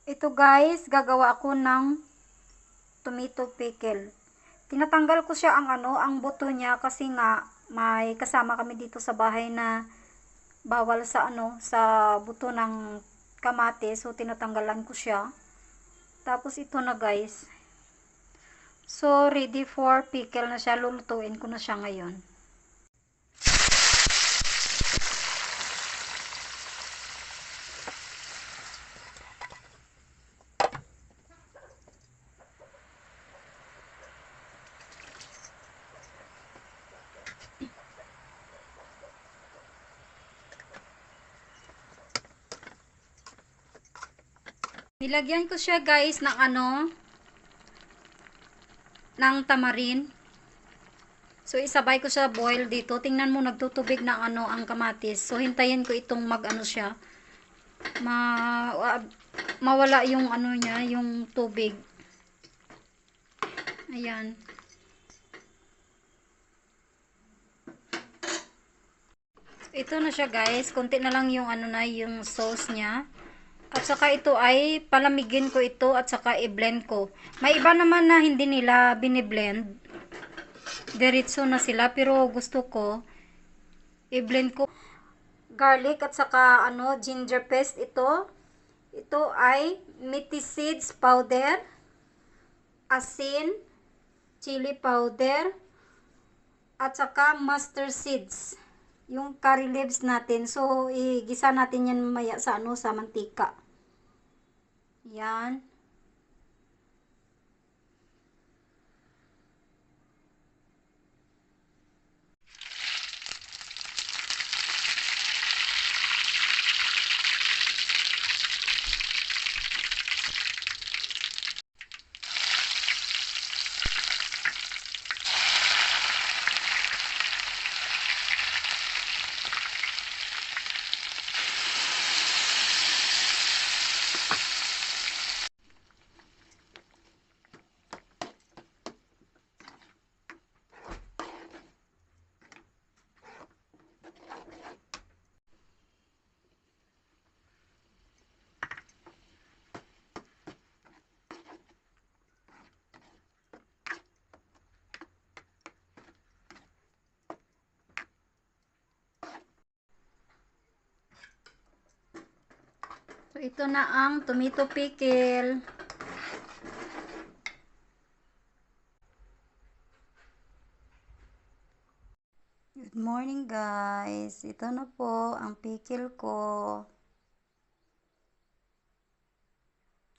Ito guys, gagawa ako ng tomato pickle. Tinatanggal ko siya ang buto niya kasi nga may kasama kami dito sa bahay na bawal sa sa buto ng kamatis. So tinatanggalan ko siya. Tapos ito na guys. So ready for pickle na siya. Lulutuin ko na siya ngayon. Nilagyan ko siya guys ng ng tamarin. So isabay ko siya boil dito. Tingnan mo nagtutubig ng ang kamatis. So hintayin ko itong siya. Mawala yung niya, yung tubig. Ayan. So, ito na siya guys. Konti na lang yung yung sauce niya. At saka ito ay palamigin ko ito at saka i-blend ko. May iba naman na hindi nila biniblend. Diretso na sila pero gusto ko i-blend ko. Garlic at saka ginger paste ito. Ito ay meaty seeds powder, asin, chili powder, at saka mustard seeds. Yung curry leaves natin. So igisa natin yan mamaya sa sa mantika. Yan. So, ito na ang tomato pickle. Good morning guys. Ito na po ang pickle ko.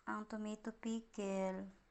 Ang tomato pickle.